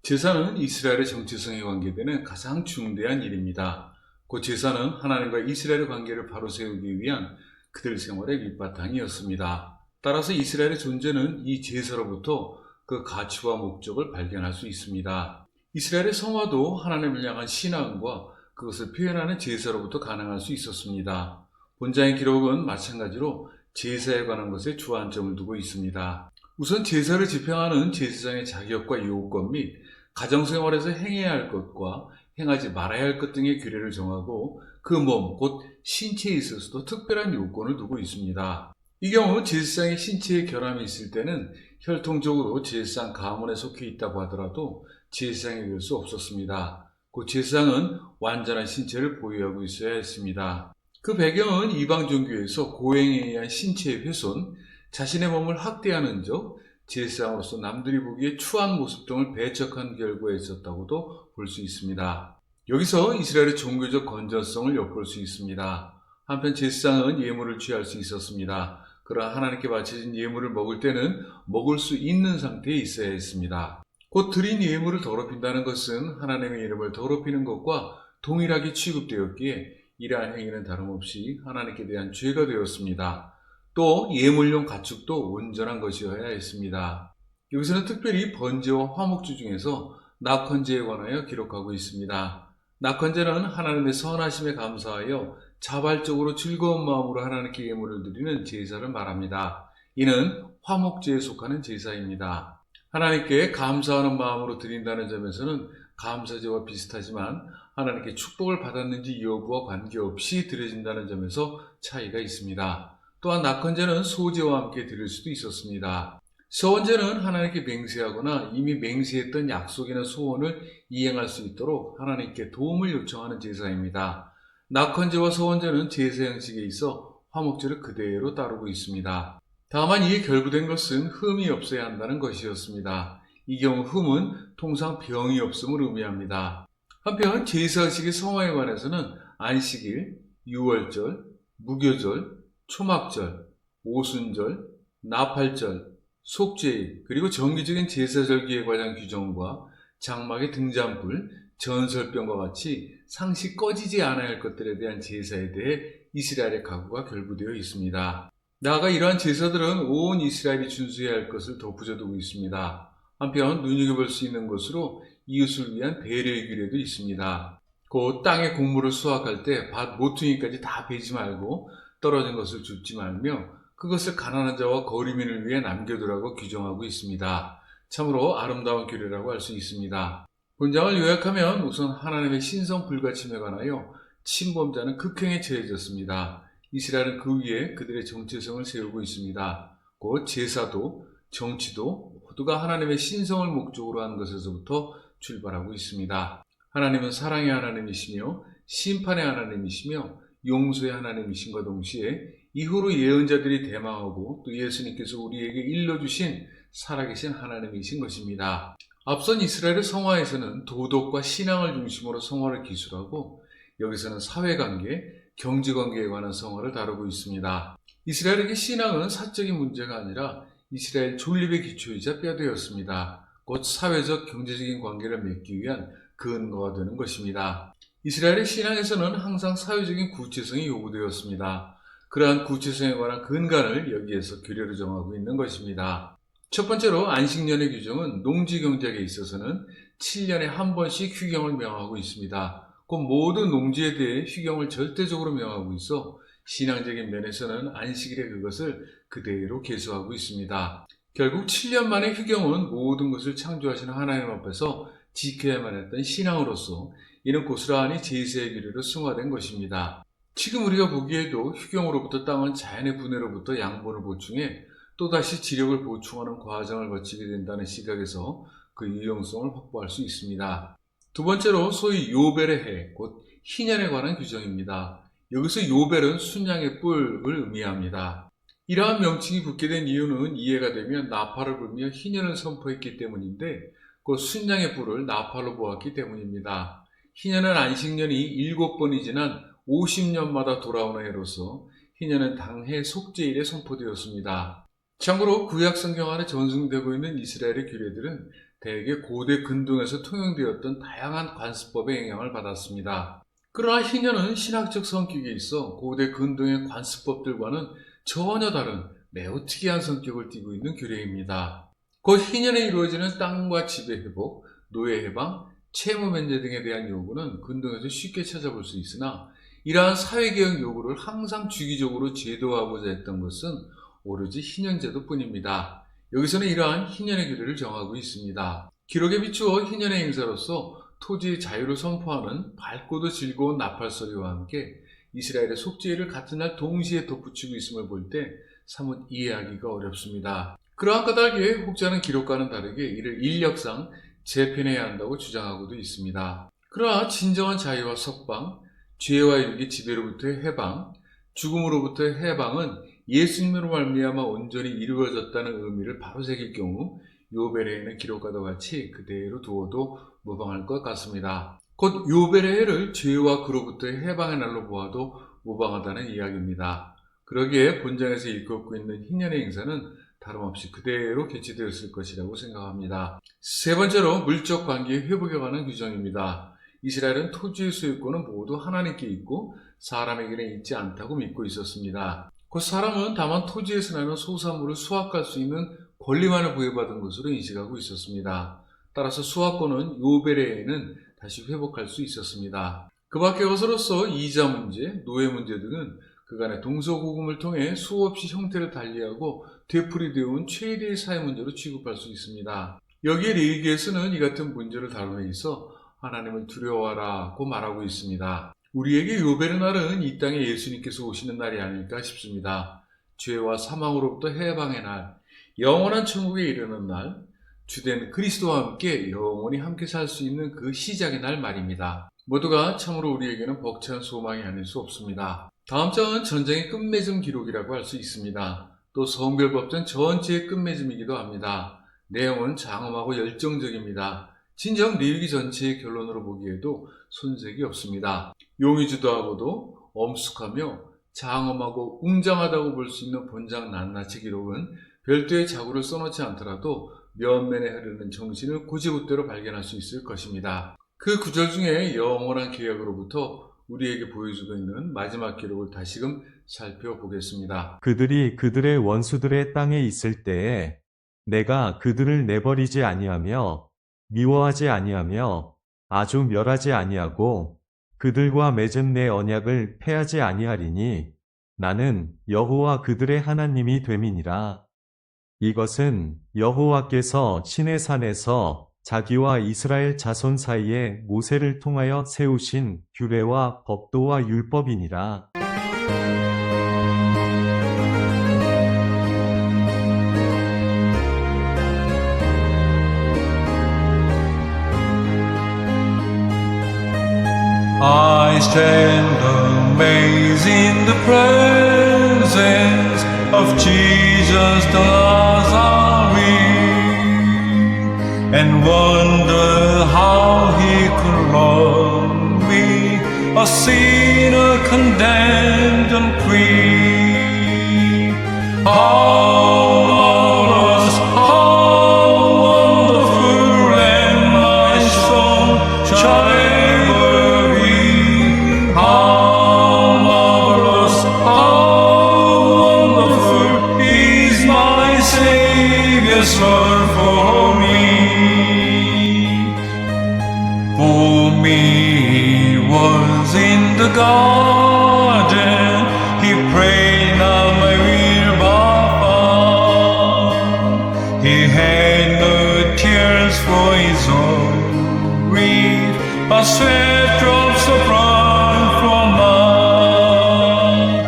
제사는 이스라엘의 정체성에 관계되는 가장 중대한 일입니다. 그 제사는 하나님과 이스라엘의 관계를 바로 세우기 위한 그들 생활의 밑바탕이었습니다. 따라서 이스라엘의 존재는 이 제사로부터 그 가치와 목적을 발견할 수 있습니다. 이스라엘의 성화도 하나님을 향한 신앙과 그것을 표현하는 제사로부터 가능할 수 있었습니다. 본장의 기록은 마찬가지로 제사에 관한 것에 주안점을 두고 있습니다. 우선 제사를 집행하는 제사장의 자격과 요건 및 가정생활에서 행해야 할 것과 행하지 말아야 할 것 등의 규례를 정하고 그 몸, 곧 신체에 있어서도 특별한 요건을 두고 있습니다. 이 경우 제사장의 신체에 결함이 있을 때는 혈통적으로 제사장 가문에 속해 있다고 하더라도 제사장이 될 수 없었습니다. 그 제사장은 완전한 신체를 보유하고 있어야 했습니다. 그 배경은 이방 종교에서 고행에 의한 신체의 훼손, 자신의 몸을 학대하는 적, 제사장으로서 남들이 보기에 추한 모습 등을 배척한 결과에 있었다고도 볼 수 있습니다. 여기서 이스라엘의 종교적 건전성을 엿볼 수 있습니다. 한편 제사장은 예물을 취할 수 있었습니다. 그러나 하나님께 바쳐진 예물을 먹을 때는 먹을 수 있는 상태에 있어야 했습니다. 곧 드린 예물을 더럽힌다는 것은 하나님의 이름을 더럽히는 것과 동일하게 취급되었기에 이러한 행위는 다름없이 하나님께 대한 죄가 되었습니다. 또 예물용 가축도 온전한 것이어야 했습니다. 여기서는 특별히 번제와 화목제 중에서 낙헌제에 관하여 기록하고 있습니다. 낙헌제는 하나님의 선하심에 감사하여 자발적으로 즐거운 마음으로 하나님께 예물을 드리는 제사를 말합니다. 이는 화목제에 속하는 제사입니다. 하나님께 감사하는 마음으로 드린다는 점에서는 감사제와 비슷하지만 하나님께 축복을 받았는지 여부와 관계없이 드려진다는 점에서 차이가 있습니다. 또한 낙헌제는 소제와 함께 드릴 수도 있었습니다. 서원제는 하나님께 맹세하거나 이미 맹세했던 약속이나 소원을 이행할 수 있도록 하나님께 도움을 요청하는 제사입니다. 낙헌제와 서원제는 제사 형식에 있어 화목제를 그대로 따르고 있습니다. 다만 이에 결부된 것은 흠이 없어야 한다는 것이었습니다. 이 경우 흠은 통상 병이 없음을 의미합니다. 한편 제사식의 성화에 관해서는 안식일, 유월절, 무교절, 초막절, 오순절, 나팔절, 속죄일, 그리고 정기적인 제사절기에 관한 규정과 장막의 등잔불, 전설병과 같이 상시 꺼지지 않아야 할 것들에 대한 제사에 대해 이스라엘의 가구가 결부되어 있습니다. 나아가 이러한 제사들은 온 이스라엘이 준수해야 할 것을 덧붙여 두고 있습니다. 한편 눈여겨볼 수 있는 것으로 이웃을 위한 배려의 규례도 있습니다. 곧 땅의 곡물을 수확할 때 밭 모퉁이까지 다 베지 말고 떨어진 것을 줍지 말며 그것을 가난한 자와 거리민을 위해 남겨두라고 규정하고 있습니다. 참으로 아름다운 규례라고 할 수 있습니다. 본장을 요약하면 우선 하나님의 신성 불가침에 관하여 침범자는 극형에 처해졌습니다. 이스라엘은 그 위에 그들의 정체성을 세우고 있습니다. 곧 제사도 정치도 모두가 하나님의 신성을 목적으로 하는 것에서부터 출발하고 있습니다. 하나님은 사랑의 하나님이시며 심판의 하나님이시며 용서의 하나님이신과 동시에 이후로 예언자들이 대망하고 또 예수님께서 우리에게 일러주신 살아계신 하나님이신 것입니다. 앞선 이스라엘의 성화에서는 도덕과 신앙을 중심으로 성화를 기술하고 여기서는 사회관계, 경제관계에 관한 성화를 다루고 있습니다. 이스라엘에게 신앙은 사적인 문제가 아니라 이스라엘 존립의 기초이자 뼈대였습니다. 곧 사회적, 경제적인 관계를 맺기 위한 근거가 되는 것입니다. 이스라엘의 신앙에서는 항상 사회적인 구체성이 요구되었습니다. 그러한 구체성에 관한 근간을 여기에서 규례로 정하고 있는 것입니다. 첫 번째로 안식년의 규정은 농지경작에 있어서는 7년에 한 번씩 휴경을 명하고 있습니다. 곧 모든 농지에 대해 휴경을 절대적으로 명하고 있어 신앙적인 면에서는 안식일에 그것을 그대로 계수하고 있습니다. 결국 7년 만의 휴경은 모든 것을 창조하시는 하나님 앞에서 지켜야만 했던 신앙으로서 이는 고스란히 제사의 규례로 승화된 것입니다. 지금 우리가 보기에도 휴경으로부터 땅은 자연의 분해로부터 양분을 보충해 또다시 지력을 보충하는 과정을 거치게 된다는 시각에서 그 유용성을 확보할 수 있습니다. 두 번째로 소위 요벨의 해, 곧 희년에 관한 규정입니다. 여기서 요벨은 순양의 뿔을 의미합니다. 이러한 명칭이 붙게 된 이유는 이해가 되면 나팔을 불며 희년을 선포했기 때문인데 그 순양의 뿔을 나팔로 보았기 때문입니다. 희년은 안식년이 7번이 지난 50년마다 돌아오는 해로서 희년은 당해 속죄일에 선포되었습니다. 참고로 구약 성경 안에 전승되고 있는 이스라엘의 규례들은 대개 고대 근동에서 통용되었던 다양한 관습법의 영향을 받았습니다. 그러나 희년은 신학적 성격이 있어 고대 근동의 관습법들과는 전혀 다른 매우 특이한 성격을 띠고 있는 규례입니다. 곧 희년에 이루어지는 땅과 집의 회복, 노예 해방, 채무 면제 등에 대한 요구는 근동에서 쉽게 찾아볼 수 있으나 이러한 사회개혁 요구를 항상 주기적으로 제도화하고자 했던 것은 오로지 희년제도뿐입니다. 여기서는 이러한 희년의 규례를 정하고 있습니다. 기록에 비추어 희년의 행사로서 토지의 자유를 선포하는 밝고도 즐거운 나팔소리와 함께 이스라엘의 속죄일을 같은 날 동시에 덧붙이고 있음을 볼 때 사뭇 이해하기가 어렵습니다. 그러한 까닭에 혹자는 기록과는 다르게 이를 인력상 재편해야 한다고 주장하고도 있습니다. 그러나 진정한 자유와 석방, 죄와 윤리 지배로부터의 해방, 죽음으로부터의 해방은 예수님으로 말미암아 온전히 이루어졌다는 의미를 바로 새길 경우 요벨에 있는 기록과도 같이 그대로 두어도 무방할 것 같습니다. 곧 요벨의 해를 죄와 그로부터의 해방의 날로 보아도 무방하다는 이야기입니다. 그러기에 본장에서 일컫고 있는 희년의 행사는 다름없이 그대로 개최되었을 것이라고 생각합니다. 세 번째로 물적 관계의 회복에 관한 규정입니다. 이스라엘은 토지의 소유권은 모두 하나님께 있고 사람에게는 있지 않다고 믿고 있었습니다. 그 사람은 다만 토지에서 나는 소산물을 수확할 수 있는 권리만을 부여받은 것으로 인식하고 있었습니다. 따라서 수확권은 요벨에는 다시 회복할 수 있었습니다. 그 밖에 것으로서 이자 문제, 노예 문제 등은 그간의 동서고금을 통해 수없이 형태를 달리하고 되풀이되어 온 최대의 사회 문제로 취급할 수 있습니다. 여기에 레위기에서는 이 같은 문제를 다루며 있어 하나님을 두려워하라고 말하고 있습니다. 우리에게 요벨의 날은 이 땅에 예수님께서 오시는 날이 아닐까 싶습니다. 죄와 사망으로부터 해방의 날, 영원한 천국에 이르는 날, 주된 그리스도와 함께 영원히 함께 살 수 있는 그 시작의 날 말입니다. 모두가 참으로 우리에게는 벅찬 소망이 아닐 수 없습니다. 다음 장은 전쟁의 끝맺음 기록이라고 할 수 있습니다. 또 성별법전 전체의 끝맺음이기도 합니다. 내용은 장엄하고 열정적입니다. 진정 레위기 전체의 결론으로 보기에도 손색이 없습니다. 용의주도하고도 엄숙하며 장엄하고 웅장하다고 볼 수 있는 본장 낱낱이 기록은 별도의 자구를 써놓지 않더라도 면면에 흐르는 정신을 고지곳대로 발견할 수 있을 것입니다. 그 구절 중에 영원한 계약으로부터 우리에게 보여주고 있는 마지막 기록을 다시금 살펴보겠습니다. 그들이 그들의 원수들의 땅에 있을 때에 내가 그들을 내버리지 아니하며 미워하지 아니하며 아주 멸하지 아니하고 그들과 맺은 내 언약을 패하지 아니하리니 나는 여호와 그들의 하나님이 됨이니라. 이것은 여호와께서 시내산에서 자기와 이스라엘 자손 사이에 모세를 통하여 세우신 규례와 법도와 율법이니라. I stand amazed in the presence of Jesus the Nazarene, and wonder how he could love me, a sinner condemned and free. How marvelous, how wonderful, and my soul shall ever be. How marvelous, how wonderful is my Savior's love for me. For me he was in the garden, he prayed, now my will Baba. He had no tears for his own grief, but sweat drops of blood from mine.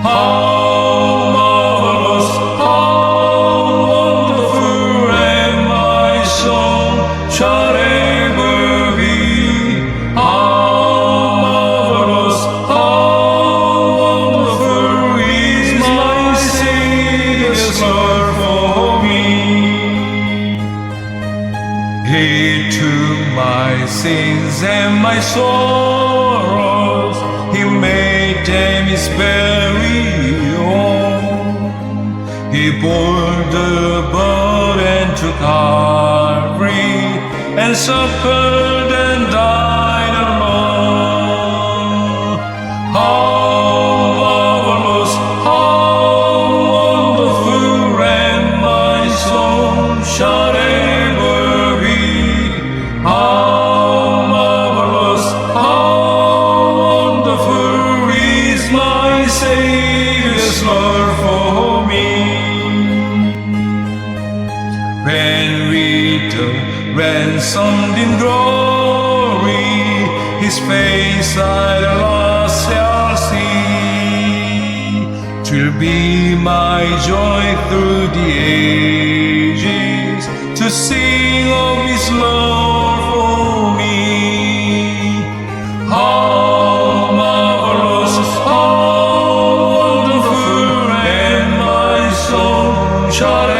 How marvelous, how wonderful, and my soul shall ever be. How marvelous, how wonderful is my Savior's love for me. He took my sins and my sorrows, he made them his very own. He bore the burden to Calvary, and suffered and died alone. How marvelous, how wonderful, and my soul shall ever be. How marvelous, how wonderful is my Savior's love for me. When returned, ransomed in glory, His face I at last shall see. 'Twill be my joy through the ages to sing of His love for me. How marvelous, how wonderful, and my soul shall